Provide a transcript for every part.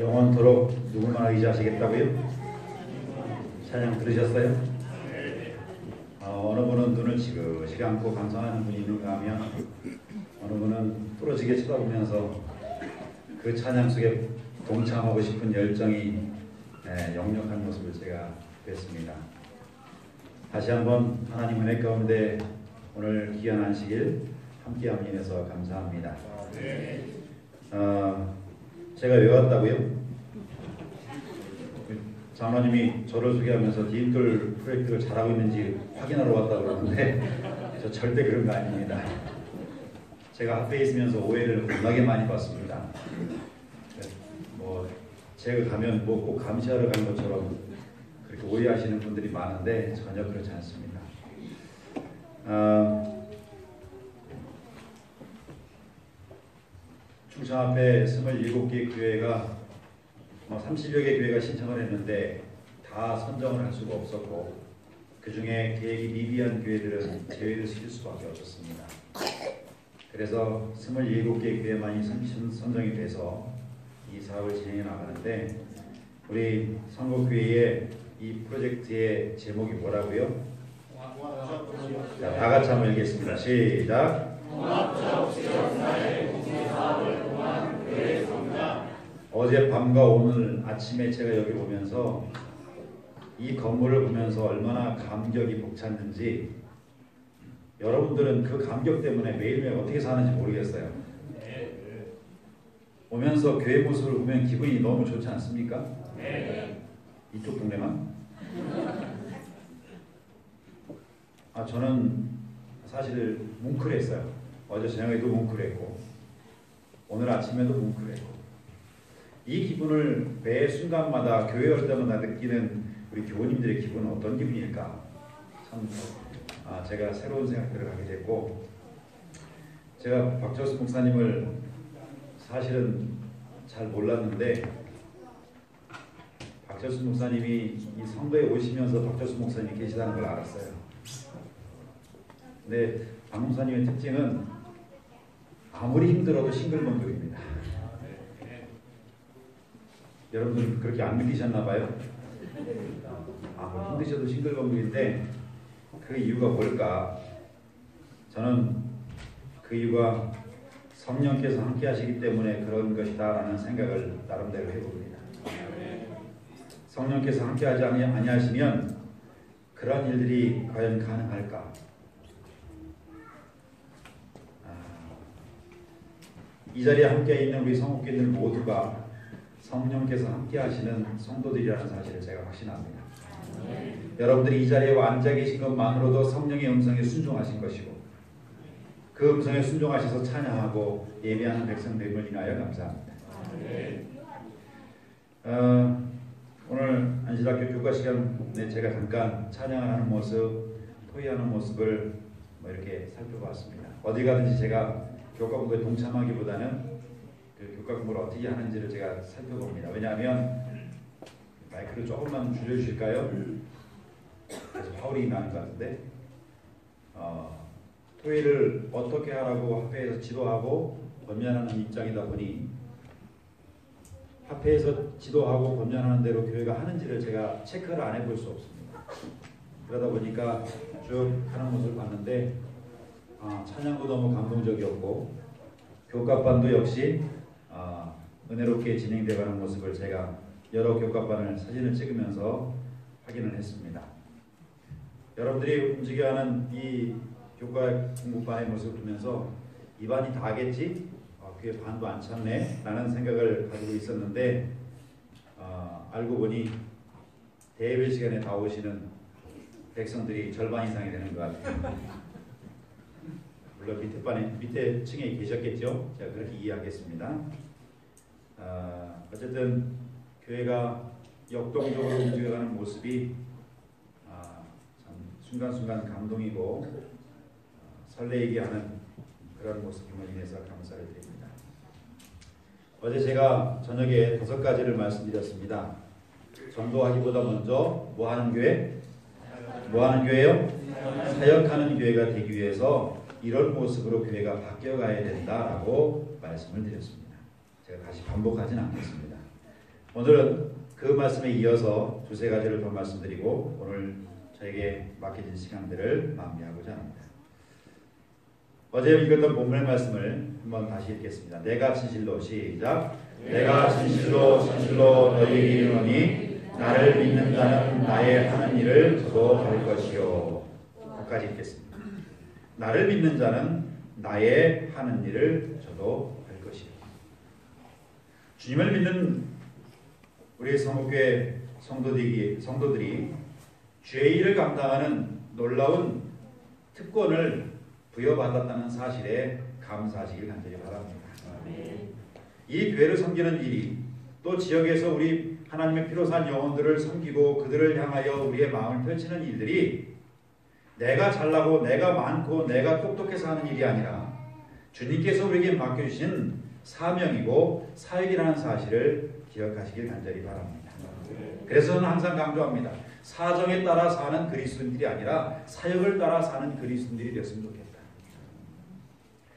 영원토록 누구나 의지하시겠다고요? 찬양 들으셨어요? 어느 분은 눈을 지그시 감고 감상하는 분이 있는가 하면 어느 분은 부러지게 쳐다보면서 그 찬양 속에 동참하고 싶은 열정이 역력한 모습을 제가 뵀습니다. 다시 한번 하나님 은혜 가운데 오늘 귀한 안식일 함께함 인해서 감사합니다. 제가 왜 왔다고요? 장로님이 저를 소개하면서 디딤돌 프로젝트를 잘하고 있는지 확인하러 왔다고 그러는데 저 절대 그런 거 아닙니다. 제가 학교에 있으면서 오해를 워낙에 많이 받습니다. 제가 가면 꼭 감시하러 간 것처럼 그렇게 오해하시는 분들이 많은데 전혀 그렇지 않습니다. 충청 앞에 27개 교회가 30여 개 교회가 신청을 했는데 다 선정을 할 수가 없었고 그 중에 계획이 미비한 교회들은 제외를 시킬 수밖에 없었습니다. 그래서 27개 교회만이 선정이 돼서 이 사업을 진행해 나가는데 우리 선곡교회의 이 프로젝트의 제목이 뭐라고요? 자, 다 같이 한번 읽겠습니다. 시작! 어제 밤과 오늘 아침에 제가 여기 오면서 이 건물을 보면서 얼마나 감격이 벅찼는지 여러분들은 그 감격 때문에 매일매일 어떻게 사는지 모르겠어요. 오면서 교회 모습을 보면 기분이 너무 좋지 않습니까? 이쪽 동네만? 저는 사실 뭉클했어요. 어제 저녁에도 뭉클했고 오늘 아침에도 뭉클했고 이 기분을 매 순간마다 교회 올 때마다 느끼는 우리 교우님들의 기분은 어떤 기분일까? 참 제가 새로운 생각들을 하게 됐고 제가 박철수 목사님을 사실은 잘 몰랐는데 박철수 목사님이 이 성도에 오시면서 박철수 목사님이 계시다는 걸 알았어요. 근데 박 목사님의 특징은 아무리 힘들어도 싱글벙글입니다. 여러분들 그렇게 안 느끼셨나 봐요? 힘드셔도 싱글벙글인데 그 이유가 뭘까? 저는 그 이유가 성령께서 함께 하시기 때문에 그런 것이다 라는 생각을 나름대로 해봅니다. 성령께서 함께 하지 아니하시면 그런 일들이 과연 가능할까? 이 자리에 함께 있는 우리 성국교인들 모두가 성령께서 함께 하시는 성도들이라는 사실을 제가 확신합니다. 여러분들이 이 자리에 앉아 계신 것만으로도 성령의 음성에 순종하신 것이고 그 음성에 순종하셔서 찬양하고 예배하는 백성됨을 인하여 감사합니다. 오늘 안실학교 교과 시간에 제가 잠깐 찬양하는 모습, 토의하는 모습을 이렇게 살펴봤습니다. 어디 가든지 제가 교과 공부에 동참하기보다는 그 교과 공부를 어떻게 하는지를 제가 살펴봅니다. 왜냐하면 마이크를 조금만 줄여주실까요? 그래서 파울이 나는 것 같은데 토의를 어떻게 하라고 학회에서 지도하고 권면하는 입장이다 보니 학회에서 지도하고 권면하는 대로 교회가 하는지를 제가 체크를 안 해볼 수 없습니다. 그러다 보니까 쭉 하는 모습을 봤는데 찬양도 너무 감동적이었고 교과반도 역시 은혜롭게 진행되어가는 모습을 제가 여러 교과반을 사진을 찍으면서 확인을 했습니다. 여러분들이 움직여가는 이 교과 공부반의 모습을 보면서 이 반이 다겠지? 그게 반도 안 찼네? 라는 생각을 가지고 있었는데 알고 보니 대예배 시간에 다 오시는 백성들이 절반 이상이 되는 것 같아요. 물론 밑에 층에 계셨겠죠? 제가 그렇게 이해하겠습니다. 어쨌든 교회가 역동적으로 움직여가는 모습이 참 순간순간 감동이고 설레이게 하는 그런 모습임을 인해서 감사를 드립니다. 어제 제가 저녁에 5가지를 말씀드렸습니다. 전도하기보다 먼저 뭐 하는 교회? 뭐 하는 교회요? 사역하는 교회가 되기 위해서 이런 모습으로 교회가 바뀌어가야 된다라고 말씀을 드렸습니다. 제가 다시 반복하지는 않겠습니다. 오늘은 그 말씀에 이어서 두세 가지를 더 말씀드리고 오늘 저에게 맡겨진 시간들을 마무리하고자 합니다. 어제 읽었던 본문의 말씀을 한번 다시 읽겠습니다. 내가 진실로 시작. 내가 진실로 너희에게 이르노니 나를 믿는 자는 나의 하는 일을 저도 할 것이요. 끝까지 읽겠습니다. 나를 믿는 자는 나의 하는 일을 저도 할 것이요. 주님을 믿는 우리 성교회 성도들이 죄의 일을 감당하는 놀라운 특권을 부여받았다는 사실에 감사하시길 간절히 바랍니다. 이 교회를 섬기는 일이 또 지역에서 우리 하나님의 피로 산 영혼들을 섬기고 그들을 향하여 우리의 마음을 펼치는 일들이 내가 잘나고 내가 많고 내가 똑똑해서 하는 일이 아니라 주님께서 우리에게 맡겨주신 사명이고 사역이라는 사실을 기억하시길 간절히 바랍니다. 그래서 저는 항상 강조합니다. 사정에 따라 사는 그리스도인들이 아니라 사역을 따라 사는 그리스도인들이 되었으면 좋겠다.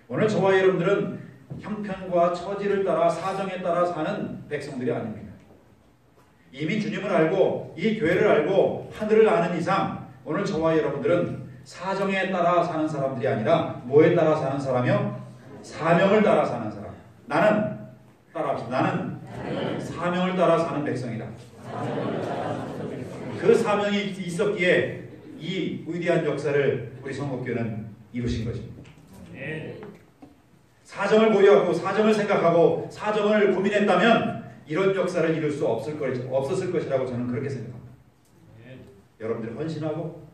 오늘 저와 여러분들은 형편과 처지를 따라 사정에 따라 사는 백성들이 아닙니다. 이미 주님을 알고 이 교회를 알고 하늘을 아는 이상 오늘 저와 여러분들은 사정에 따라 사는 사람들이 아니라 뭐에 따라 사는 사람이요? 사명을 따라 사는 사람. 나는 따라합시다. 나는 사명을 따라 사는 백성이다. 그 사명이 있었기에 이 위대한 역사를 우리 성국교회는 이루신 것입니다. 사정을 고려하고 사정을 생각하고 사정을 고민했다면 이런 역사를 이룰 수 없었을 것이라고 저는 그렇게 생각합니다. 여러분들이 헌신하고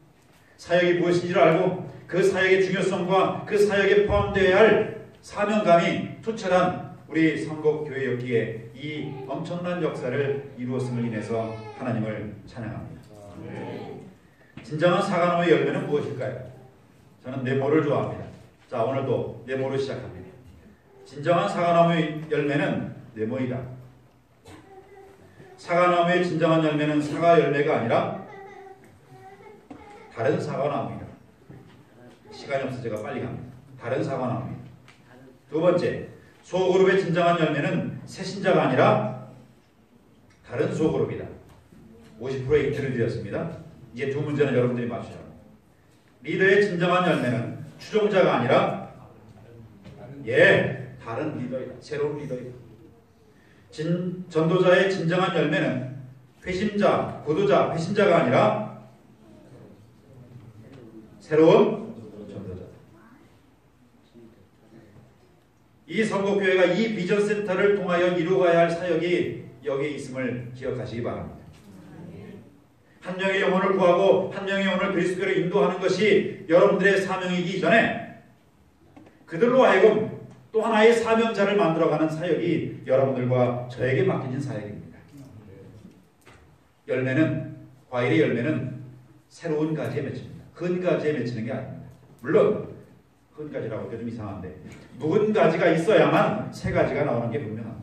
사역이 무엇인지를 알고 그 사역의 중요성과 그 사역에 포함되어야 할 사명감이 투철한 우리 성국교회였기에 이 엄청난 역사를 이루었음을 인해서 하나님을 찬양합니다. 진정한 사과나무의 열매는 무엇일까요? 저는 네모를 좋아합니다. 자, 오늘도 네모로 시작합니다. 진정한 사과나무의 열매는 네모이다. 사과나무의 진정한 열매는 사과 열매가 아니라 다른 사과나무이다. 시간이 없어서 제가 빨리 갑니다. 다른 사과나무입니다. 두 번째, 소그룹의 진정한 열매는 새신자가 아니라 다른 소그룹이다. 50%의 힌트를 드렸습니다. 이제 두 문제는 여러분들이 맞추셔야 합니다. 리더의 진정한 열매는 추종자가 아니라 다른 리더이다. 새로운 리더이다. 전도자의 진정한 열매는 회심자, 구도자, 회심자가 아니라 새로운 전도자. 이 성국교회가 이 비전센터를 통하여 이루어가야 할 사역이 여기에 있음을 기억하시기 바랍니다. 한 명의 영혼을 구하고 한 명의 영혼을 그리스도로 인도하는 것이 여러분들의 사명이기 전에 그들로 하여금 또 하나의 사명자를 만들어가는 사역이 여러분들과 저에게 맡겨진 사역입니다. 과일의 열매는 새로운 가지에 맺힙니다. 큰 가지에 맺히는 게 아닙니다. 물론 큰 가지라고 하기가 좀 이상한데 묵은 가지가 있어야만 새 가지가 나오는 게 분명합니다.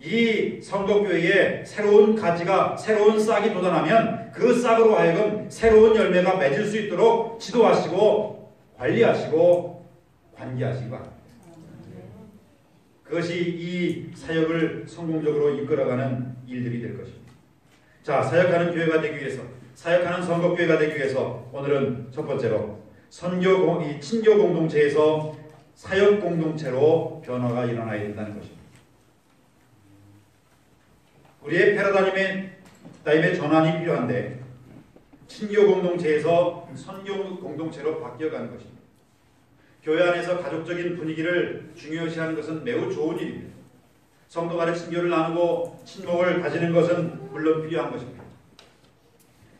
이 성도교회에 새로운 가지가, 새로운 싹이 돋아나면 그 싹으로 하여금 새로운 열매가 맺을 수 있도록 지도하시고 관리하시고 관계하시기 바랍니다. 그것이 이 사역을 성공적으로 이끌어가는 일들이 될 것입니다. 자, 사역하는 교회가 되기 위해서, 사역하는 성도교회가 되기 위해서 오늘은 첫 번째로 친교 공동체에서 사역 공동체로 변화가 일어나야 된다는 것입니다. 우리의 패러다임의 전환이 필요한데 친교 공동체에서 선교 공동체로 바뀌어가는 것입니다. 교회 안에서 가족적인 분위기를 중요시하는 것은 매우 좋은 일입니다. 성도 간의 친교를 나누고 친목을 다지는 것은 물론 필요한 것입니다.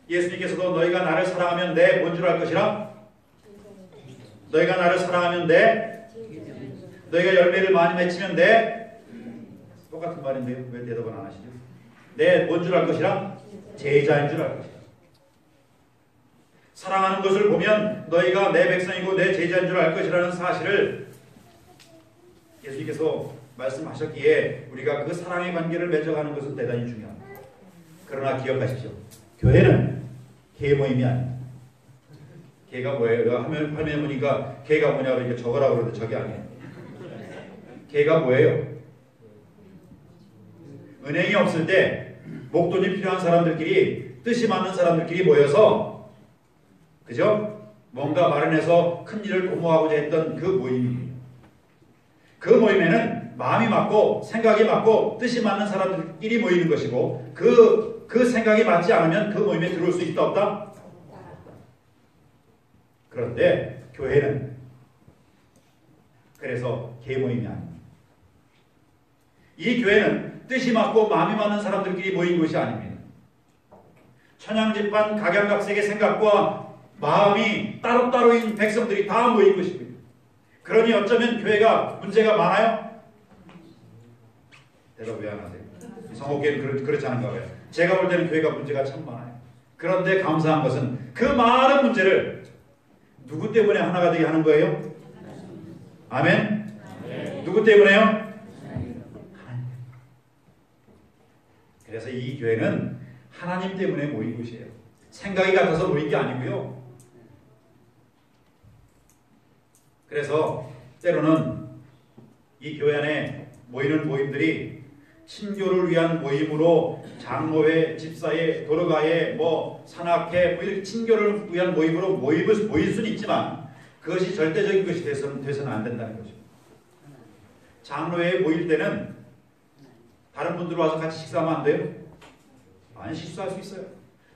예수님께서도 너희가 나를 사랑하면 내 뭔 줄 알 것이라? 너희가 나를 사랑하면 너희가 열매를 많이 맺히면 똑같은 말인데요. 왜 대답을 안 하시죠? 내 뭔 줄 알 것이라? 제자인 줄 알 것이라. 사랑하는 것을 보면 너희가 내 백성이고 내 제자인 줄 알 것이라는 사실을 예수님께서 말씀하셨기에 우리가 그 사랑의 관계를 맺어가는 것은 대단히 중요합니다. 그러나 기억하십시오. 교회는 개 모임이 아닙니다. 개가 뭐예요? 화면에 보니까 개가 뭐냐고 이렇게 적으라고 그러는데 저게 아니에요. 개가 뭐예요? 은행이 없을 때 목돈이 필요한 사람들끼리, 뜻이 맞는 사람들끼리 모여서, 그죠? 뭔가 마련해서 큰 일을 도모하고자 했던 그 모임입니다. 그 모임에는 마음이 맞고 생각이 맞고 뜻이 맞는 사람들끼리 모이는 것이고, 그 생각이 맞지 않으면 그 모임에 들어올 수 있다 없다? 그런데 교회는 그래서 개모임이 아닙니다. 이 교회는 뜻이 맞고 마음이 맞는 사람들끼리 모인 것이 아닙니다. 천양집반 각양각색의 생각과 마음이 따로따로인 백성들이 다 모인 것입니다. 그러니 어쩌면 교회가 문제가 많아요? 대답 왜 안 하세요? 성옥교회는 그렇지 않은가 봐요. 제가 볼 때는 교회가 문제가 참 많아요. 그런데 감사한 것은 그 많은 문제를 누구 때문에 하나가 되게 하는 거예요? 아멘? 누구 때문에요? 하나님. 그래서 이 교회는 하나님 때문에 모인 곳이에요. 생각이 같아서 모인 게 아니고요. 그래서 때로는 이 교회 안에 모이는 모임들이 친교를 위한 모임으로 장로회, 집사회, 도로가회, 산악회 이렇게 친교를 위한 모임으로 모일 수는 있지만 그것이 절대적인 것이 돼서는 안 된다는 거죠. 장로회에 모일 때는 다른 분들 와서 같이 식사하면 안 돼요? 아니, 식사할 수 있어요.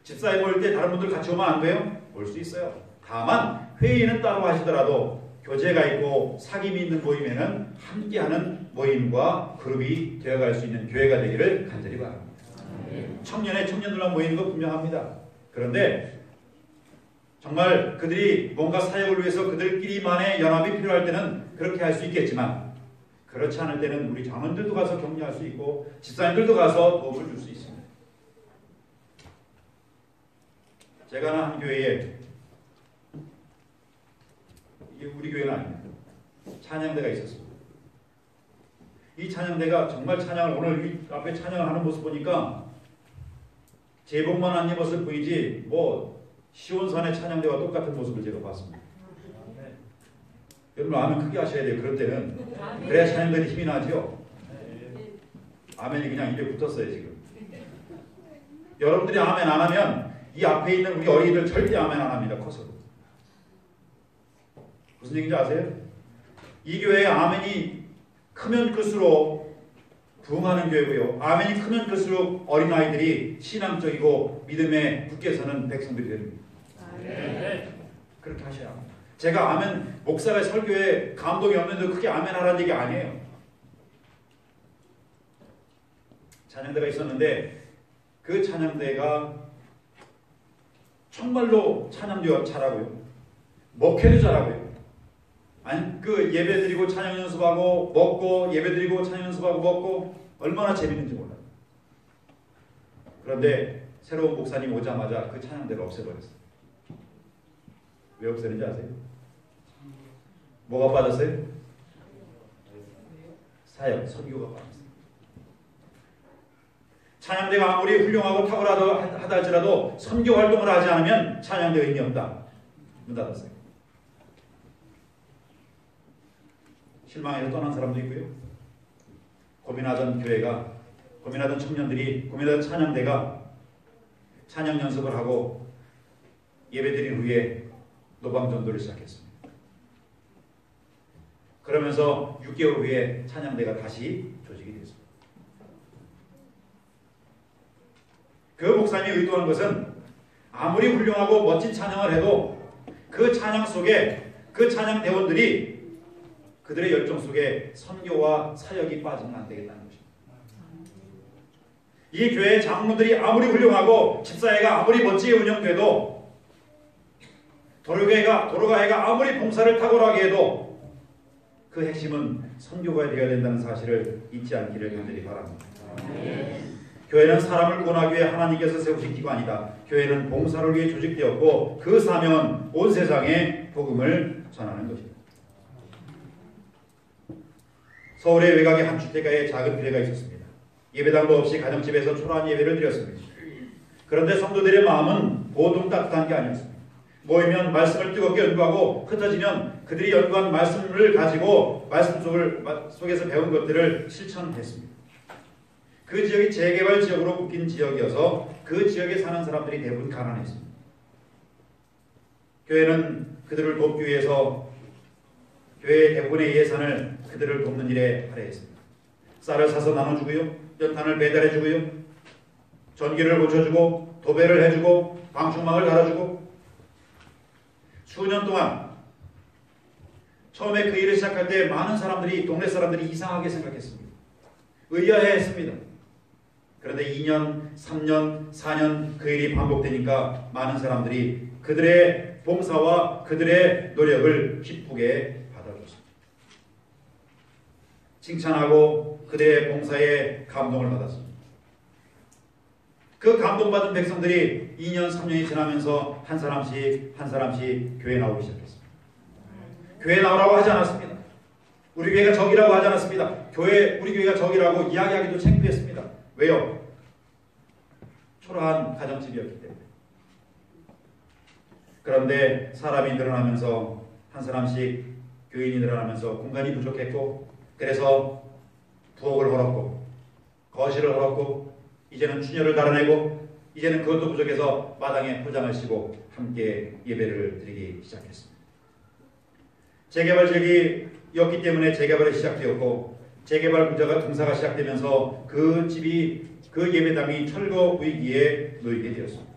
집사회 모일 때 다른 분들 같이 오면 안 돼요? 올 수 있어요. 다만 회의는 따로 하시더라도 교제가 있고 사귐이 있는 모임에는 함께하는 모임과 그룹이 되어갈 수 있는 교회가 되기를 간절히 바랍니다. 청년들만 모이는 거 분명합니다. 그런데 정말 그들이 뭔가 사역을 위해서 그들끼리만의 연합이 필요할 때는 그렇게 할 수 있겠지만 그렇지 않을 때는 우리 장원들도 가서 격려할 수 있고 집사님들도 가서 도움을 줄 수 있습니다. 제가 아는 한 교회에, 이게 우리 교회는 아닙니다, 찬양대가 있었습니다. 이 찬양대가 정말 찬양을, 오늘 이 앞에 찬양을 하는 모습 보니까 제복만 안 입었을 뿐이지 시온산의 찬양대와 똑같은 모습을 제가 봤습니다. 여러분 아멘 크게 하셔야 돼요. 그럴 때는. 그래야 찬양대는 힘이 나죠. 아멘이 그냥 입에 붙었어요 지금. 여러분들이 아멘 안 하면 이 앞에 있는 우리 어린이들 절대 아멘 안 합니다. 커서. 무슨 얘기인지 아세요? 이 교회에 아멘이 크면 클수록 부흥하는 교회고요. 아멘이 크면 클수록 어린아이들이 신앙적이고 믿음에 굳게 서는 백성들이 됩니다. 그렇게 하셔야 합니다. 제가 아멘, 목사가 설교에 감동이 없는데 크게 아멘 하라는 얘기 아니에요. 찬양대가 있었는데 그 찬양대가 정말로 찬양도 잘하고요. 목회도 잘하고요. 아니 그 예배드리고 찬양 연습하고 먹고 예배드리고 찬양 연습하고 먹고 얼마나 재밌는지 몰라요. 그런데 새로운 목사님 오자마자 그 찬양대를 없애버렸어요. 왜 없애는지 아세요? 뭐가 빠졌어요? 사역, 설교가 빠졌어요. 찬양대가 아무리 훌륭하고 탁월하다 할지라도 선교 활동을 하지 않으면 찬양대가 의미 없다. 문 닫았어요. 실망해서 떠난 사람도 있고요. 고민하던 교회가, 고민하던 청년들이, 고민하던 찬양대가 찬양 연습을 하고 예배드린 후에 노방전도를 시작했습니다. 그러면서 6개월 후에 찬양대가 다시 조직이 됐습니다. 그 목사님이 의도한 것은 아무리 훌륭하고 멋진 찬양을 해도 그 찬양 속에 그 찬양 대원들이 그들의 열정 속에 선교와 사역이 빠지면 안 되겠다는 것입니다. 이 교회의 장로들이 아무리 훌륭하고 집사회가 아무리 멋지게 운영돼도 도로가회가 아무리 봉사를 탁월하게 해도 그 핵심은 선교가 되어야 된다는 사실을 잊지 않기를 간절히 바랍니다. 교회는 사람을 구원하기 위해 하나님께서 세우신 기관이다. 교회는 봉사를 위해 조직되었고 그 사명은 온 세상에 복음을 전하는 것입니다. 서울의 외곽에 한 주택가에 작은 교회가 있었습니다. 예배당도 없이 가정집에서 초라한 예배를 드렸습니다. 그런데 성도들의 마음은 보통 따뜻한 게 아니었습니다. 모이면 말씀을 뜨겁게 연구하고 흩어지면 그들이 연구한 말씀을 가지고 말씀 속에서 배운 것들을 실천했습니다. 그 지역이 재개발 지역으로 묶인 지역이어서 그 지역에 사는 사람들이 대부분 가난했습니다. 교회는 그들을 돕기 위해서 교회의 대부분의 예산을 그들을 돕는 일에 할애했습니다. 쌀을 사서 나눠주고요, 연탄을 배달해주고요, 전기를 고쳐주고, 도배를 해주고, 방충망을 달아주고, 수년 동안 처음에 그 일을 시작할 때 많은 사람들이, 동네 사람들이 이상하게 생각했습니다. 의아해했습니다. 그런데 2년, 3년, 4년 그 일이 반복되니까 많은 사람들이 그들의 봉사와 그들의 노력을 기쁘게 받아줬습니다. 칭찬하고 그들의 봉사에 감동을 받았습니다. 그 감동받은 백성들이 2년, 3년이 지나면서 한 사람씩 교회에 나오기 시작했습니다. 교회에 나오라고 하지 않았습니다. 우리 교회가 적이라고 하지 않았습니다. 우리 교회가 적이라고 이야기하기도 창피했습니다. 왜요? 초라한 가정집이었기 때문에. 그런데 사람이 늘어나면서 한 사람씩 교인이 늘어나면서 공간이 부족했고, 그래서 부엌을 헐었고 거실을 헐었고, 이제는 추녀를 달아내고, 이제는 그것도 부족해서 마당에 포장을 씌고 함께 예배를 드리기 시작했습니다. 재개발 지역이었기 때문에 재개발이 시작되었고, 재개발 부자가 공사가 시작되면서 그 집이, 그 예배당이 철거 위기에 놓이게 되었습니다.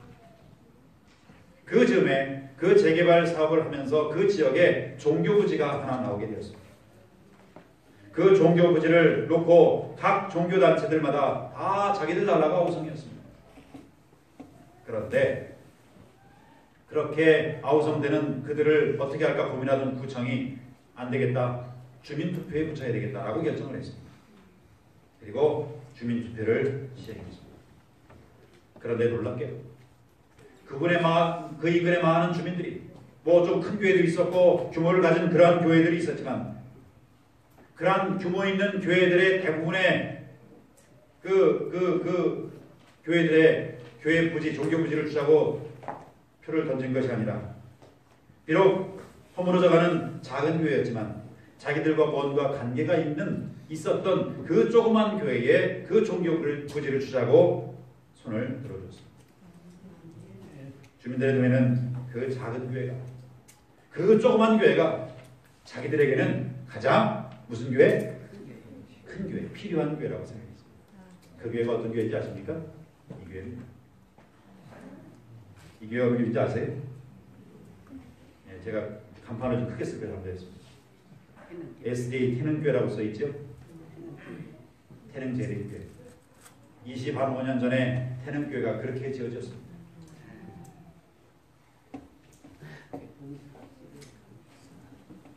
그 즈음에 그 재개발 사업을 하면서 그 지역에 종교부지가 하나 나오게 되었습니다. 그 종교부지를 놓고 각 종교단체들마다 다 자기들 달라고 아우성이었습니다. 그런데 그렇게 아우성되는 그들을 어떻게 할까 고민하던 구청이 안 되겠다, 주민투표에 붙여야 되겠다라고 결정을 했습니다. 그리고 주민투표를 시행했습니다. 그런데 놀랍게도 그 인근에 많은 주민들이, 뭐 좀 큰 교회도 있었고 규모를 가진 그러한 교회들이 있었지만, 그러한 규모 있는 교회들의 대부분의 교회들의 교회 부지, 종교 부지를 주자고 표를 던진 것이 아니라, 비록 허물어져가는 작은 교회였지만 자기들과 뭔가 관계가 있었던 그 조그만 교회에 그 종교 부지를 주자고 손을 들어줬습니다. 주민들의 눈에는 그 작은 교회가, 그 조그만 교회가 자기들에게는 가장 무슨 교회? 큰 교회, 필요한 교회라고 생각했습니다. 그 교회가 어떤 교회인지 아십니까? 이 교회입니다. 이 교회가 어떤 교회인지 아세요? 네, 제가 간판을 좀 크게 쓰게 잘못했습니다. SDA 태능교회라고 써있죠? 태능재림교회. 25년 전에 태능교회가 그렇게 지어졌습니다.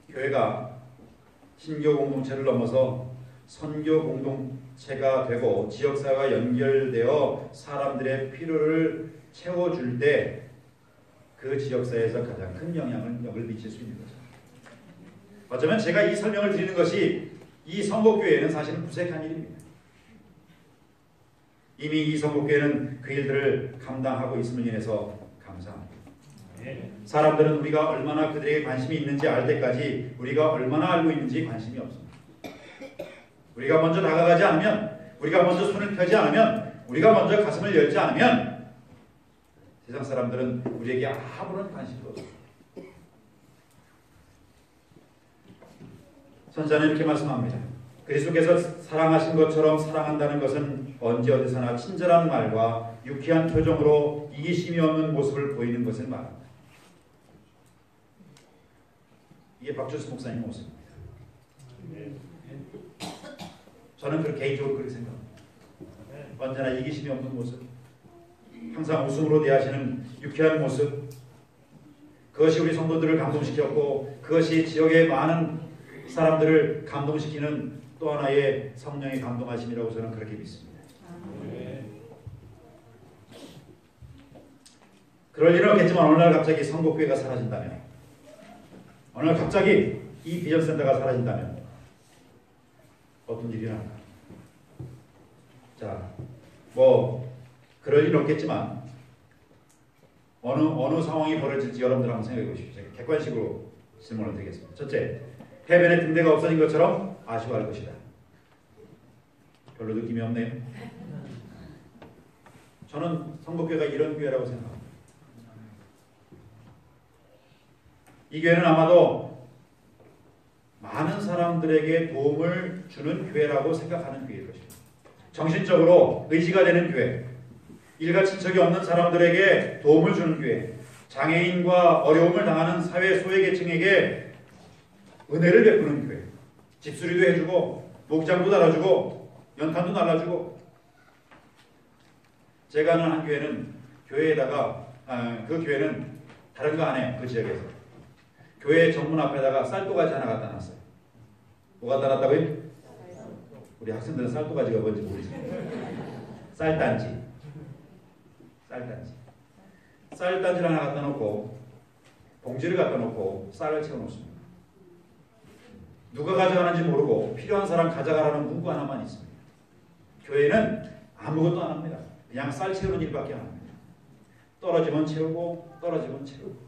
교회가 신교 공동체를 넘어서 선교 공동체가 되고 지역사회와 연결되어 사람들의 필요를 채워줄 때 그 지역사회에서 가장 큰 영향을 미칠 수 있는 거죠. 어쩌면 제가 이 설명을 드리는 것이 이 선곡교회에는 사실은 부색한 일입니다. 이미 이 선곡교회는 그 일들을 감당하고 있음을 인해서 감사합니다. 사람들은 우리가 얼마나 그들에게 관심이 있는지 알 때까지 우리가 얼마나 알고 있는지 관심이 없습니다. 우리가 먼저 다가가지 않으면, 우리가 먼저 손을 펴지 않으면, 우리가 먼저 가슴을 열지 않으면 세상 사람들은 우리에게 아무런 관심도 없습니다. 선자는 이렇게 말씀합니다. 그리스도께서 사랑하신 것처럼 사랑한다는 것은 언제 어디서나 친절한 말과 유쾌한 표정으로 이기심이 없는 모습을 보이는 것을 말합니다. 이게 박주스 목사님 모습입니다. 저는 개인적으로 그렇게 생각합니다. 언제나 이기심이 없는 모습, 항상 웃음으로 대하시는 유쾌한 모습, 그것이 우리 성도들을 감동시켰고 그것이 지역의 많은 사람들을 감동시키는 또 하나의 성령의 감동하심이라고 저는 그렇게 믿습니다. 그럴 일은 없겠지만 어느 날 갑자기 선곡교회가 사라진다면, 어느 날 갑자기 이 비전센터가 사라진다면 어떤 일이 날까? 자, 그럴 일은 없겠지만 어느 상황이 벌어질지 여러분들 한번 생각해 보십시오. 객관식으로 질문을 드리겠습니다. 첫째, 해변에 등대가 없어진 것처럼 아쉬워할 것이다. 별로 느낌이 없네요. 저는 성북교회가 이런 교회라고 생각합니다. 이 교회는 아마도 많은 사람들에게 도움을 주는 교회라고 생각하는 교회일 것입니다. 정신적으로 의지가 되는 교회, 일가 친척이 없는 사람들에게 도움을 주는 교회, 장애인과 어려움을 당하는 사회 소외계층에게 은혜를 베푸는 교회, 집수리도 해주고 목장도 달아주고 연탄도 날라주고. 제가 아는 한 교회는 교회에다가 그 교회는 다른 거 안 해요. 그 지역에서 교회 정문 앞에다가 쌀도가지 하나 갖다 놨어요. 뭐 갖다 놨다고요? 우리 학생들은 쌀도가지가 뭔지 모르죠. 쌀단지. 쌀단지를 하나 갖다 놓고 봉지를 갖다 놓고 쌀을 채워 놓습니다. 누가 가져가는지 모르고 필요한 사람 가져가라는 문구 하나만 있습니다. 교회는 아무것도 안 합니다. 그냥 쌀 채우는 일밖에 안 합니다. 떨어지면 채우고 떨어지면 채우고.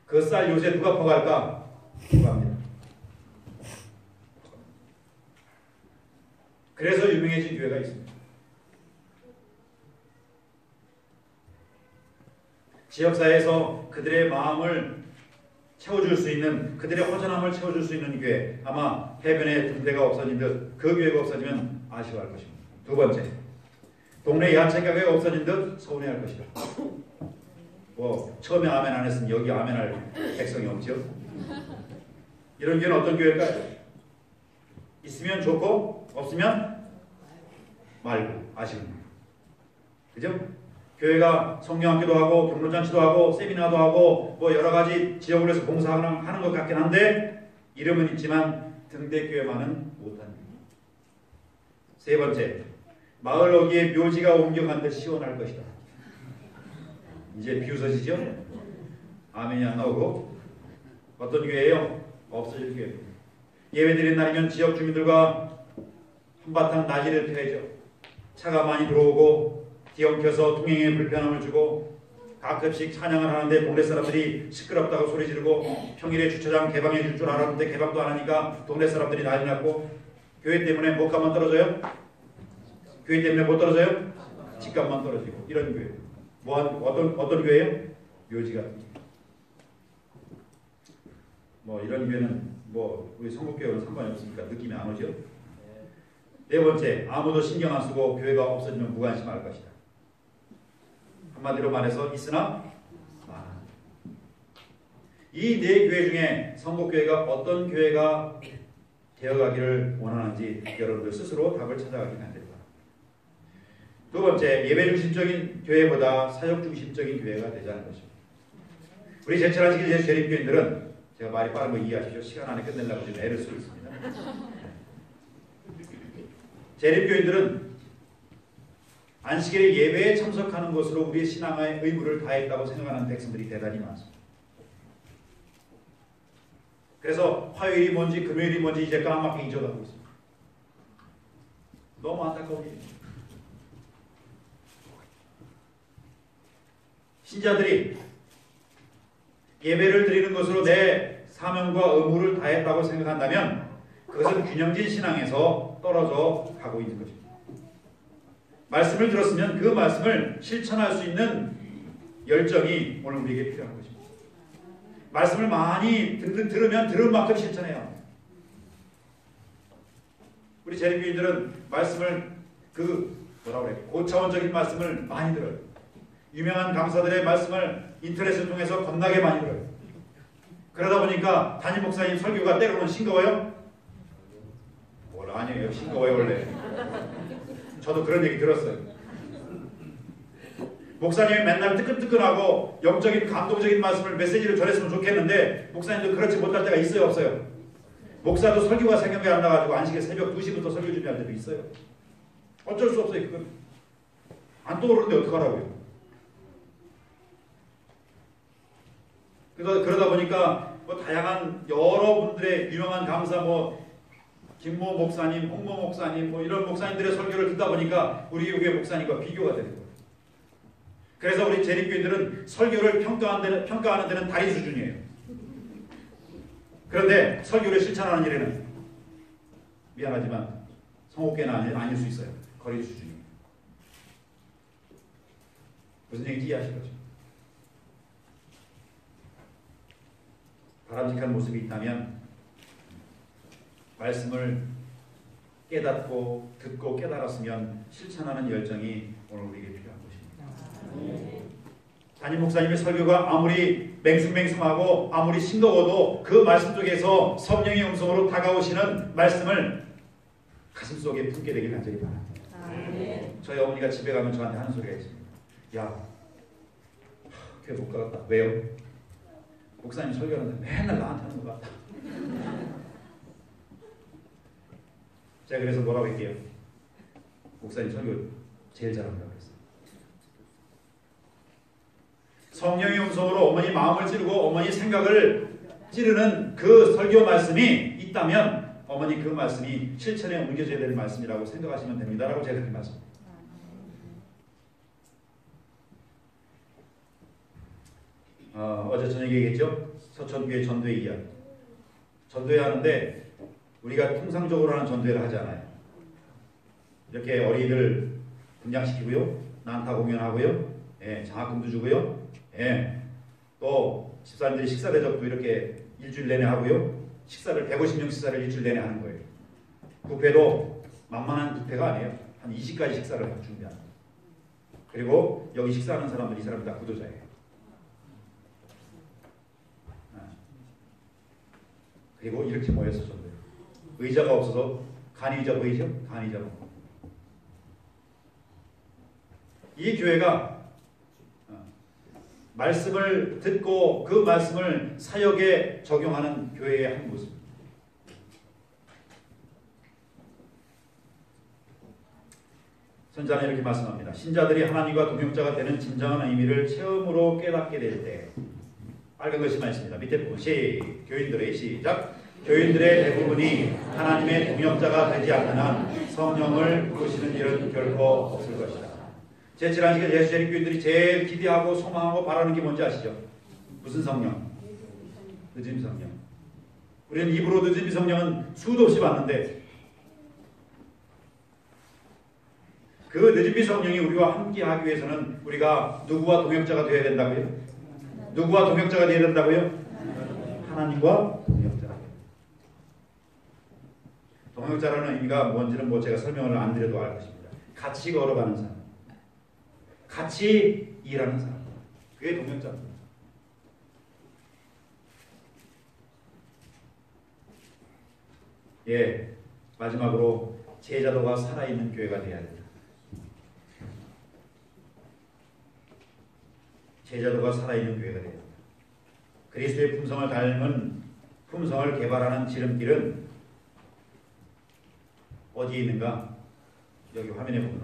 그 쌀 요새 누가 퍼갈까? 누가 합니다. 그래서 유명해진 교회가 있습니다. 지역사회에서 그들의 마음을 채워줄 수 있는, 그들의 허전함을 채워줄 수 있는 교회, 아마 해변에 등대가 없어진 듯 그 교회가 없어지면 아쉬워할 것입니다. 두 번째, 동네 야채 가게가 없어진 듯 서운해할 것이다. 뭐 처음에 아멘 안 했으면 여기 아멘할 백성이 없죠. 이런 교회는 어떤 교회일까요? 있으면 좋고 없으면 말고 아쉬운 거예요. 그죠? 교회가 성령학교도 하고 경로잔치도 하고 세미나도 하고 뭐 여러 가지 지역을 위해서 봉사하는 것 같긴 한데 이름은 있지만 등대교회만은 못하는 거예요. 세 번째, 마을 어귀에 묘지가 옮겨간 듯 시원할 것이다. 이제 비웃어지죠? 아멘이 안 나오고. 어떤 교회예요? 없어질 교회입니다. 예배드리는 날이면 지역 주민들과 한바탕 나지를 펴야죠. 차가 많이 들어오고 뒤엉켜서 통행에 불편함을 주고 가끔씩 찬양을 하는데 동네 사람들이 시끄럽다고 소리 지르고 평일에 주차장 개방해 줄 줄 알았는데 개방도 안 하니까 동네 사람들이 난리 났고 교회 때문에 목값만 떨어져요? 교회 때문에 못 떨어져요? 집값만 떨어지고. 이런 교회. 어떤 교회예요? 묘지 같은 교회. 뭐 이런 교회는 뭐 우리 성북교회는 상관이 없으니까 느낌이 안 오죠? 네 번째, 아무도 신경 안 쓰고 교회가 없어지면 무관심할 것이다. 한마디로 말해서 있으나 많아. 이 네 교회 중에 성북교회가 어떤 교회가 되어가기를 원하는지 여러분들 스스로 답을 찾아가긴 안 됩니다. 두 번째, 예배 중심적인 교회보다 사역 중심적인 교회가 되자는 것입니다. 우리 제철하시기 재림교인들은 제가 말이 빠른 거 이해하십시오. 시간 안에 끝내려고 지금 애를 쓰고 있습니다. 재림교인들은 안식일에 예배에 참석하는 것으로 우리의 신앙의 의무를 다했다고 생각하는 백성들이 대단히 많습니다. 그래서 화요일이 뭔지 금요일이 뭔지 이제 까맣게 잊어가고 있습니다. 너무 안타까운 일입니다. 신자들이 예배를 드리는 것으로 내 사명과 의무를 다했다고 생각한다면 그것은 균형진 신앙에서 떨어져 가고 있는 것입니다. 말씀을 들었으면 그 말씀을 실천할 수 있는 열정이 오늘 우리에게 필요한 것입니다. 말씀을 많이 들으면 들은 만큼 실천해야 합니다. 우리 재림교인들은 말씀을 고차원적인 말씀을 많이 들어요. 유명한 강사들의 말씀을 인터넷을 통해서 겁나게 많이 들어요. 그러다 보니까 담임 목사님 설교가 때로는 싱거워요? 뭘 아니에요. 싱거워요 원래. 저도 그런 얘기 들었어요. 목사님이 맨날 뜨끈뜨끈하고 영적인 감동적인 말씀을 메시지를 전했으면 좋겠는데 목사님도 그렇지 못할 때가 있어요 없어요? 목사도 설교가 생각이 안 나가지고 안식일 새벽 2시부터 설교 준비할 때도 있어요. 어쩔 수 없어요. 그건 안 떠오르는데 어떡하라고요. 그러다 보니까 뭐 다양한 여러분들의 유명한 강사 김모 목사님, 홍모 목사님 이런 목사님들의 설교를 듣다 보니까 우리 교회 목사님과 비교가 되는 거예요. 그래서 우리 재림교인들은 설교를 평가하는 데는 달인 수준이에요. 그런데 설교를 실천하는 일에는 미안하지만 성옥교회는 아닐 수 있어요. 거리 수준이에요. 무슨 얘기인지 이해하실 거죠? 바람직한 모습이 있다면 말씀을 깨닫고 듣고 깨달았으면 실천하는 열정이 오늘 우리에게 필요한 것입니다. 담임 목사님의 설교가 아무리 맹숭맹숭하고 아무리 싱거워도 그 말씀 속에서 성령의 음성으로 다가오시는 말씀을 가슴속에 품게 되길 간절히 바랍니다. 저희 어머니가 집에 가면 저한테 하는 소리가 있습니다. 야, 교회 못 가겠다. 왜요? 목사님 설교하는데 맨날 나한테 하는 것 같다. 제가 그래서 뭐라고 할게요? 목사님 설교 제일 잘한다고 그랬어요. 성령의 음성으로 어머니 마음을 찌르고 어머니 생각을 찌르는 그 설교 말씀이 있다면 어머니 그 말씀이 실천에 옮겨져야 될 말씀이라고 생각하시면 됩니다. 라고 제가 그렇게 말씀드립니다. 어제 저녁에 얘기했죠? 서천교회 전도회 이야기. 전도회 하는데 우리가 통상적으로 하는 전도회를 하잖아요. 이렇게 어린이들 분장시키고요. 난타 공연하고요. 예, 장학금도 주고요. 예, 또 집사님들이 식사 대접도 이렇게 일주일 내내 하고요. 식사를 150명 식사를 일주일 내내 하는 거예요. 뷔페도 만만한 뷔페가 아니에요. 한 20가지 식사를 준비합니다. 그리고 여기 식사하는 사람들 이 사람들 다 구도자예요. 그리고 이렇게 모여서 전도해요. 의자가 없어서 간의의자 보이죠? 간의의자 보고. 이 교회가 말씀을 듣고 그 말씀을 사역에 적용하는 교회의 한 모습입니다. 선자는 이렇게 말씀합니다. 신자들이 하나님과 동역자가 되는 진정한 의미를 체험으로 깨닫게 될 때, 빨간 것이만 있습니다. 밑에 부분 교인들의 시작. 교인들의 대부분이 하나님의 동역자가 되지 않는 한 성령을 부으시는 일은 결코 없을 것이다. 제 지난 시간 예수자리 교인들이 제일 기대하고 소망하고 바라는 게 뭔지 아시죠? 무슨 성령? 늦은 성령. 우리는 입으로 늦은 성령은 수도 없이 봤는데 그 늦은 성령이 우리와 함께하기 위해서는 우리가 누구와 동역자가 되어야 된다고요? 누구와 동역자가 되어야 된다고요? 하나님과 동역자가. 동역자라는 의미가 뭔지는 제가 설명을 안 드려도 알 것입니다. 같이 걸어가는 사람, 같이 일하는 사람, 그게 동역자입니다. 예, 마지막으로 제자도가 살아있는 교회가 되어야 된다. 제자도가 살아있는 교회가 되어야 된다. 그리스도의 품성을 닮은 품성을 개발하는 지름길은 어디에 있는가? 여기 화면에 보면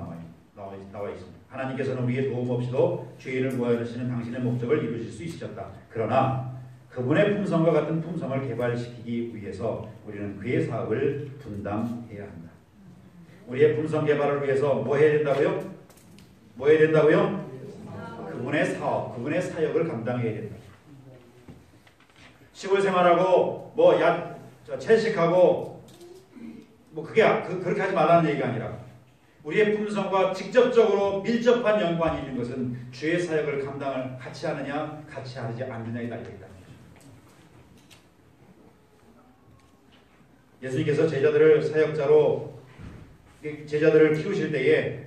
나와 있습니다. 하나님께서는 우리의 도움 없이도 죄인을 구하시는 당신의 목적을 이루실 수 있으셨다. 그러나 그분의 품성과 같은 품성을 개발시키기 위해서 우리는 그의 사업을 분담해야 한다. 우리의 품성 개발을 위해서 뭐 해야 된다고요? 뭐 해야 된다고요? 그분의 사업, 그분의 사역을 감당해야 된다. 시골 생활하고 채식하고 그렇게 하지 말라는 얘기가 아니라 우리의 품성과 직접적으로 밀접한 연관이 있는 것은 주의 사역을 감당을 같이 하느냐 같이 하지 않느냐에 달려있다는 거죠. 예수님께서 제자들을 사역자로 제자들을 키우실 때에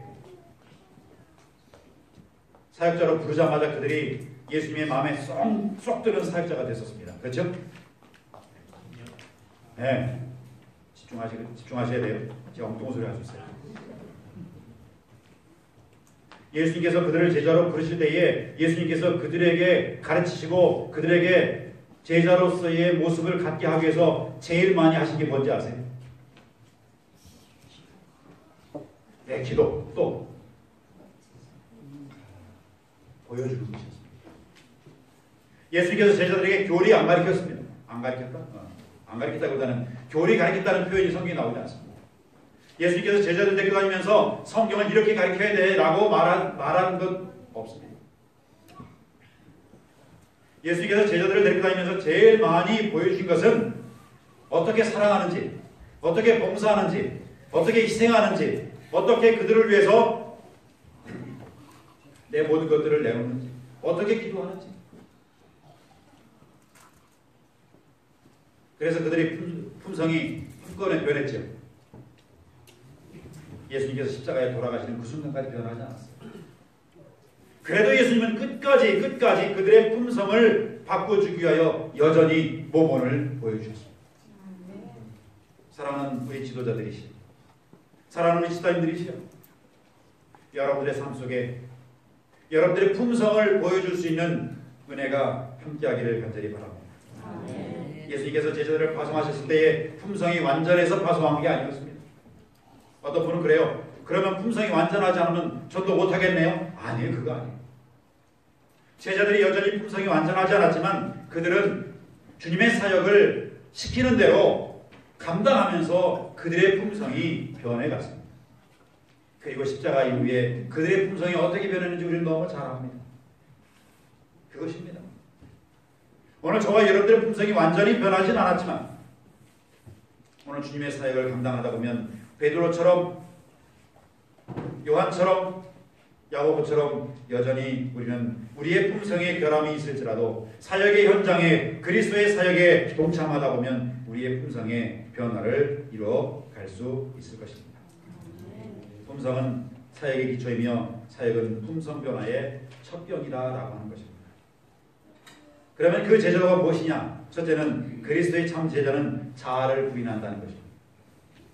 사역자로 부르자마자 그들이 예수님의 마음에 쏙 드는 사역자가 됐었습니다. 그렇죠? 네. 집중하셔야 돼요. 제가 엉뚱한 소리 할 수 있어요. 예수님께서 그들을 제자로 부르실 때에 예수님께서 그들에게 가르치시고 그들에게 제자로서의 모습을 갖게 하기 위해서 제일 많이 하신 게 뭔지 아세요? 네, 기도. 또 보여주는 것이었습니다. 예수님께서 제자들에게 교리 안 가르쳤습니다. 안 가르쳤다? 안 가르쳤다기보다는 교리 가르쳤다는 표현이 성경에 나오지 않습니다. 예수님께서 제자들 데리고 다니면서 성경을 이렇게 가르쳐야 돼 라고 말한 것 없습니다. 예수님께서 제자들을 데리고 다니면서 제일 많이 보여주신 것은 어떻게 사랑하는지, 어떻게 봉사하는지, 어떻게 희생하는지, 어떻게 그들을 위해서 내 모든 것들을 내놓는지, 어떻게 기도하는지. 그래서 그들의 품성이 한꺼번에 변했죠. 예수님께서 십자가에 돌아가시는 그 순간까지 변하지 않았어요. 그래도 예수님은 끝까지 그들의 품성을 바꿔주기 위하여 여전히 모본을 보여주셨습니다. 사랑하는 우리 지도자들이시여, 사랑하는 우리 지도자님들이시여, 여러분들의 삶 속에 여러분들의 품성을 보여줄 수 있는 은혜가 함께하기를 간절히 바랍니다. 예수님께서 제자들을 파송하셨을 때에 품성이 완전해서 파송한 게 아니었습니다. 어떤 분은 그래요. 그러면 품성이 완전하지 않으면 전도 못하겠네요. 아니에요. 그거 아니에요. 제자들이 여전히 품성이 완전하지 않았지만 그들은 주님의 사역을 시키는 대로 감당하면서 그들의 품성이 변해갔습니다. 그리고 십자가 이후에 그들의 품성이 어떻게 변했는지 우리는 너무 잘 압니다. 그것입니다. 오늘 저와 여러분들의 품성이 완전히 변하진 않았지만 오늘 주님의 사역을 감당하다 보면 베드로처럼, 요한처럼, 야고보처럼 여전히 우리는 우리의 품성에 결함이 있을지라도 사역의 현장에 그리스도의 사역에 동참하다 보면 우리의 품성의 변화를 이루어갈 수 있을 것입니다. 품성은 사역의 기초이며 사역은 품성 변화의 첫 변이다라고 하는 것입니다. 그러면 그 제자도가 무엇이냐? 첫째는 그리스도의 참 제자는 자아를 부인한다는 것입니다.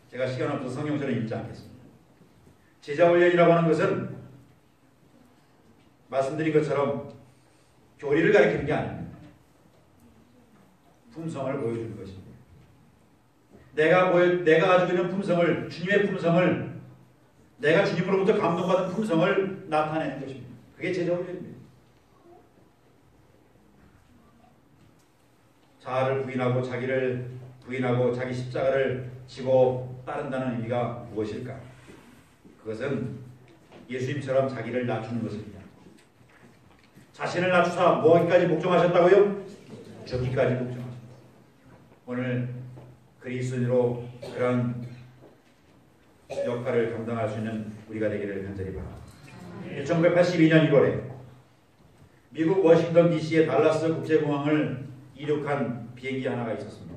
제가 시간 없어서 성경처럼 읽지 않겠습니다. 제자 훈련이라고 하는 것은 말씀드린 것처럼 교리를 가리키는 게 아닙니다. 품성을 보여주는 것입니다. 내가 가지고 있는 품성을, 주님의 품성을, 내가 주님으로부터 감동받은 품성을 나타내는 것입니다. 그게 제자 훈련입니다. 자아를 부인하고 자기를 부인하고 자기 십자가를 지고 따른다는 의미가 무엇일까? 그것은 예수님처럼 자기를 낮추는 것입니다. 자신을 낮추사 뭐하기까지 복종하셨다고요? 죽기까지 복종하셨다. 오늘 그리스도인으로 그런 역할을 감당할 수 있는 우리가 되기를 간절히 바랍니다. 1982년 1월에 미국 워싱턴 DC의 달라스 국제공항을 이륙한 비행기 하나가 있었습니다.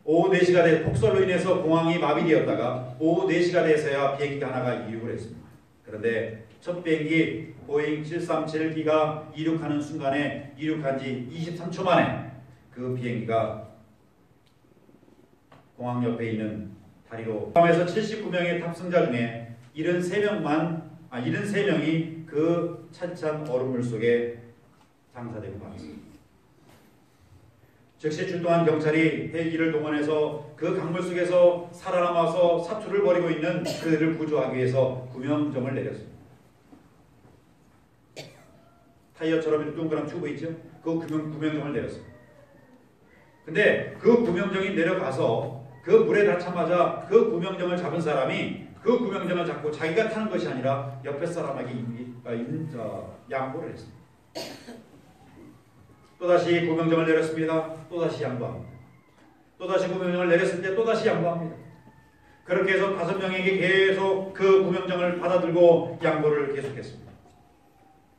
오후 4시가 돼 폭설로 인해서 공항이 마비되었다가 오후 4시가 돼서야 비행기 하나가 이륙을 했습니다. 그런데 첫 비행기 보잉 737기가 이륙하는 순간에 이륙한 지 23초 만에 그 비행기가 공항 옆에 있는 다리로 포함해서 79명의 탑승자 중에 73명이 그 찬찬 얼음물 속에 장사되고 말았습니다. 즉시 출동한 경찰이 헬기를 동원해서 그 강물 속에서 살아남아서 사투를 벌이고 있는 그들을 구조하기 위해서 구명정을 내렸습니다. 타이어처럼 동그란 튜브 있죠? 그 구명정을 내렸습니다. 근데 그 구명정이 내려가서 그 물에 닿자마자 그 구명정을 잡은 사람이 그 구명정을 잡고 자기가 타는 것이 아니라 옆에 사람에게 양보를 했습니다. 또다시 구명정을 내렸습니다. 또다시 양보합니다. 또다시 구명정을 내렸을 때 또다시 양보합니다. 그렇게 해서 5명에게 계속 그 구명정을 받아들고 양보를 계속했습니다.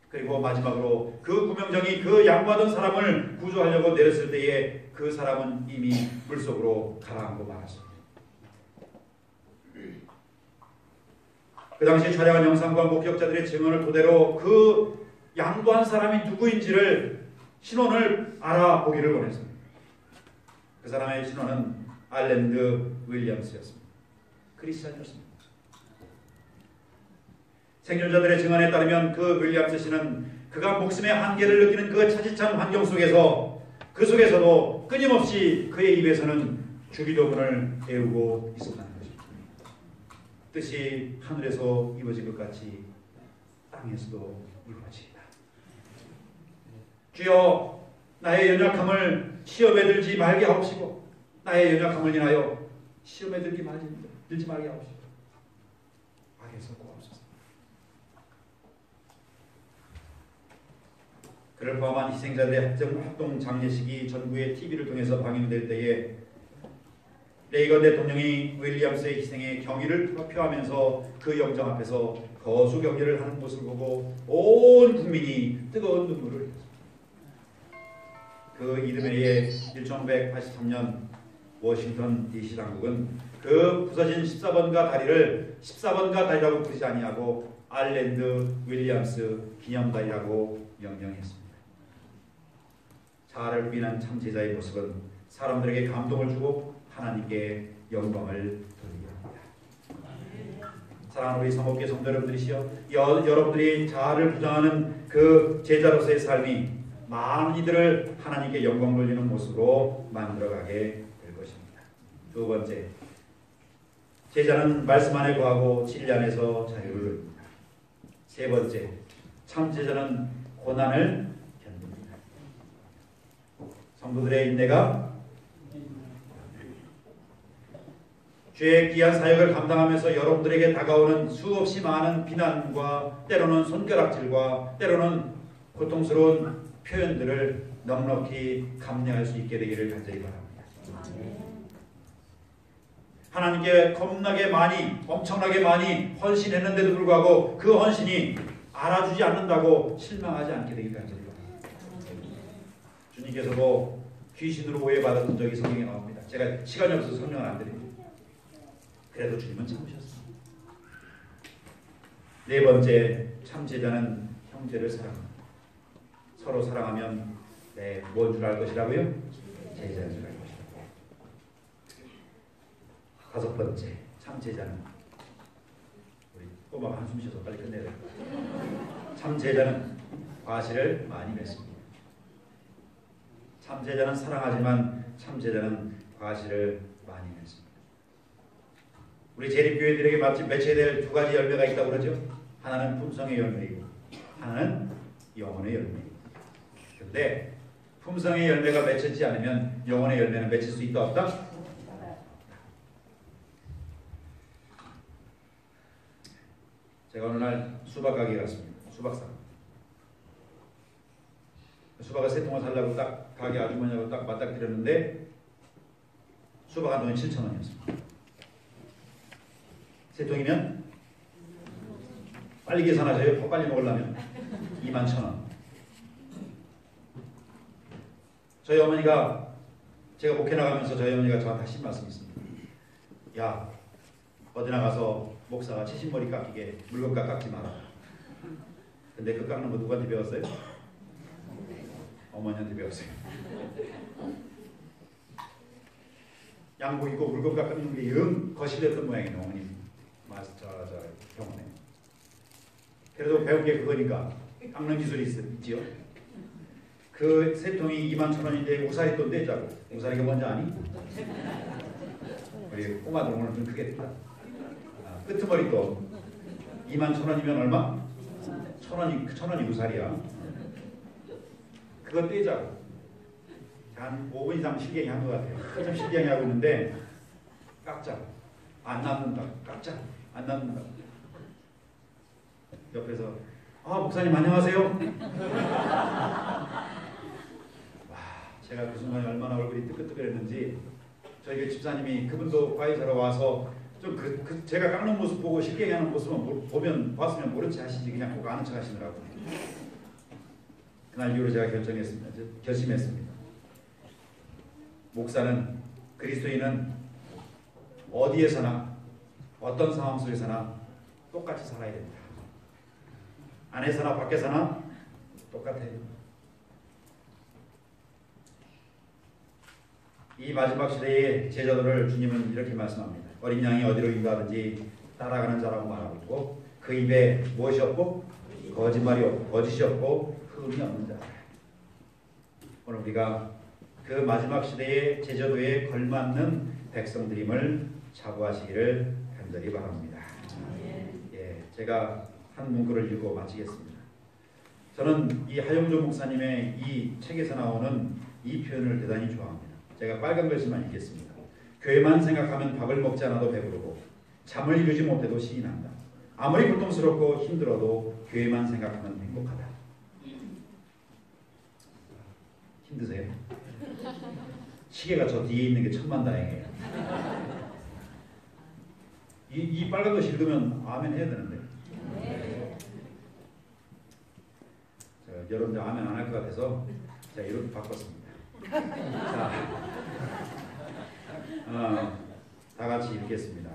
그리고 마지막으로 그 구명정이 그 양보하던 사람을 구조하려고 내렸을 때에 그 사람은 이미 물속으로 가라앉고 말았습니다. 그 당시 촬영한 영상과 목격자들의 증언을 토대로 그 양보한 사람이 누구인지를 신원을 알아보기를 원했습니다. 그 사람의 신원은 알랜드 윌리엄스였습니다. 크리스찬이었습니다. 생존자들의 증언에 따르면 그 윌리엄스 씨는 그가 목숨의 한계를 느끼는 그 차지찬 환경 속에서 그 속에서도 끊임없이 그의 입에서는 주기도문을 배우고 있었다는 것입니다. 뜻이 하늘에서 이루어진 것 같이 땅에서도 이루어지리라. 주여 나의 연약함을 시험에 들지 말게 하옵시고 나의 연약함을 인하여 시험에 들지 말게 하옵시고 악에서 구하옵소서. 그를 포함한 희생자들의 합동 장례식이 전국의 TV를 통해서 방영될 때에 레이건 대통령이 윌리엄스의 희생에 경의를 표하면서 그 영정 앞에서 거수 경례를 하는 모습을 보고 온 국민이 뜨거운 눈물을 흘렸습니다. 그 이듬해에 1983년 워싱턴 DC 당국은 그 부서진 14번가 다리라고 부르지 아니하고 아일랜드 윌리엄스 기념다리라고 명명했습니다. 자아를 부인한 참 제자의 모습은 사람들에게 감동을 주고 하나님께 영광을 돌리게 합니다. 사랑하는 우리 성목교 성도 여러분들이시여, 여러분들이 자아를 부정하는 그 제자로서의 삶이 많은 이들을 하나님께 영광 돌리는 모습으로 만들어가게 될 것입니다. 두 번째, 제자는 말씀 안에 거하고 진리 안에서 자유를 누립니다. 세 번째, 참 제자는 고난을 견딥니다. 성도들의 인내가 주의 귀한 사역을 감당하면서 여러분들에게 다가오는 수없이 많은 비난과 때로는 손가락질과 때로는 고통스러운 표현들을 넉넉히 감내할 수 있게 되기를 간절히 바랍니다. 하나님께 엄청나게 많이 헌신했는데도 불구하고 그 헌신이 알아주지 않는다고 실망하지 않게 되기를 간절히 바랍니다. 주님께서도 귀신으로 오해받았던 적이 성경에 나옵니다. 제가 시간이 없어서 설명을 안 드립니다. 그래도 주님은 참으셨습니다. 네 번째, 참 제자는 형제를 사랑합니다. 서로 사랑하면 뭔 줄 알 것이라고요? 제자인 줄 알 것이라고. 다섯 번째, 참 제자는, 우리 꼬마가 한숨 쉬어서 빨리 끝내야 돼요. 참 제자는 과실을 많이 맺습니다. 참 제자는 사랑하지만 참 제자는 과실을 많이 맺습니다. 우리 재림교회들에게 마침 맺혀야 될 두 가지 열매가 있다고 그러죠. 하나는 품성의 열매이고 하나는 영혼의 열매이고. 그런데 품성의 열매가 맺히지 않으면 영혼의 열매는 맺힐 수 있다 없다? 제가 어느 날 수박 가게에 갔습니다. 수박상. 수박을 3통을 살려고 딱 가게 아주머니하고 딱 맞닥뜨렸는데 수박 한 통에 7,000원이었습니다. 3통이면 빨리 계산하세요. 더 빨리 먹으려면 21,000원. 저희 어머니가, 제가 목회 나가면서 저희 어머니가 저한테 하신 말씀이 있습니다. 야, 어디 나가서 목사가 70머리 깎이게 물건 깎지 마라. 근데 그 깎는 거 누구한테 배웠어요? 어머니한테 배웠어요. 양복 입고 물건 깎는 게 영 거실렸던 모양이에요. 어머니 마스터 병원에. 그래도 배운 게 그거니까 깎는 기술이 있지요. 그 3통이 21,000원인데 우사리 돈 떼자고. 우사리가 뭔지 아니? 우리 꼬마들 오늘 좀 크겠다. 끄트머리 돈 21,000원이면 얼마? 1,000원이 우사리야. 그거 떼자고. 한 5분 이상 실갱이 한 것 같아요. 한참 실갱이 하고 있는데 깎자. 안 남는다. 깎자. 안 남는다. 옆에서 목사님 안녕하세요. 와, 제가 그 순간에 얼마나 얼굴이 뜨끈뜨끈했는지. 저희 집사님이, 그분도 과외사로 와서 좀 제가 깎는 모습 보고 실갱이 하는 모습은 봤으면 모른 체 하시지 그냥 꼭 아는 척 하시느라고. 그날 이후로 제가 결심했습니다. 목사는, 그리스도인은 어디에서나 어떤 상황 속에서나 똑같이 살아야 됩니다. 안에서나 밖에서나 똑같아요. 이 마지막 시대의 제자들을 주님은 이렇게 말씀합니다. 어린 양이 어디로 인도하든지 따라가는 자라고 말하고 있고, 그 입에 무엇이 없고 거짓말이 없고 거짓이 없고 흠이 없는 자. 오늘 우리가 그 마지막 시대의 제자도에 걸맞는 백성들임을 자부하시기를 간절히 바랍니다. 제가 한 문구를 읽고 마치겠습니다. 저는 이 하영조 목사님의 이 책에서 나오는 이 표현을 대단히 좋아합니다. 제가 빨간 글씨만 읽겠습니다. 교회만 생각하면 밥을 먹지 않아도 배부르고 잠을 이루지 못해도 신이 난다. 아무리 고통스럽고 힘들어도 교회만 생각하면 행복하다. 힘드세요? 시계가 저 뒤에 있는 게 천만다행이에요. 이 빨간 거 읽으면 아멘 해야 되는데. 자, 여러분들 아멘 안 할 것 같아서 제가 이렇게 바꿨습니다. 자, 다 같이 읽겠습니다.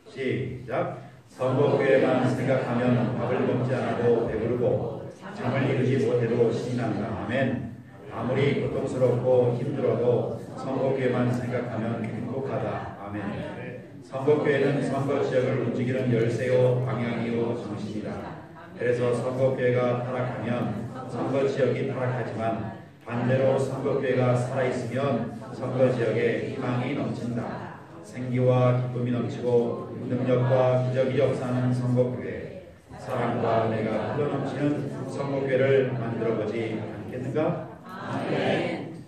시작. 선거교회만 생각하면 밥을 먹지 않아도 배부르고 잠을 이루지 못해도 신이 난다. 아멘. 아무리 고통스럽고 힘들어도 선거교회만 생각하면 행복하다. 아멘. 선거교회는 선거지역을 움직이는 열쇠요 방향이요 정신이다. 그래서 선거교회가 타락하면 선거지역이 타락하지만 반대로 선거교회가 살아있으면 선거지역에 희망이 넘친다. 생기와 기쁨이 넘치고 능력과 기적이 역사하는 선거교회, 사랑과 은혜가 흘러넘치는 선거교회를 만들어보지 않겠는가? 아멘.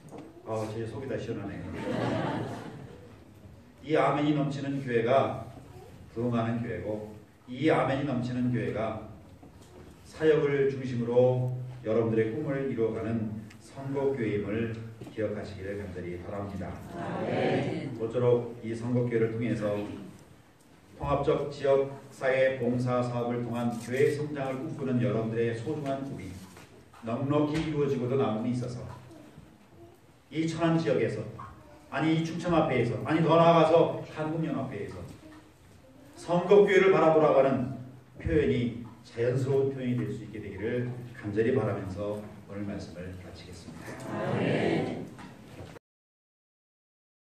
제 속이 다 시원하네요. 이 아멘이 넘치는 교회가 부흥하는 교회고, 이 아멘이 넘치는 교회가 사역을 중심으로 여러분들의 꿈을 이루어가는 선거교회임을 기억하시기를 간절히 바랍니다. 아멘. 모쪼록 이 선거교회를 통해서 통합적 지역사회 봉사 사업을 통한 교회 성장을 꿈꾸는 여러분들의 소중한 꿈이 넉넉히 이루어지고도 남음이 있어서 이 천안 지역에서, 아니 이 충청합회에서, 아니 더 나아가서 한국연합회에서 선거교회를 바라보라고 하는 표현이 자연스러운 표현이 될 수 있게 되기를 간절히 바라면서 오늘 말씀을 마치겠습니다. 아멘.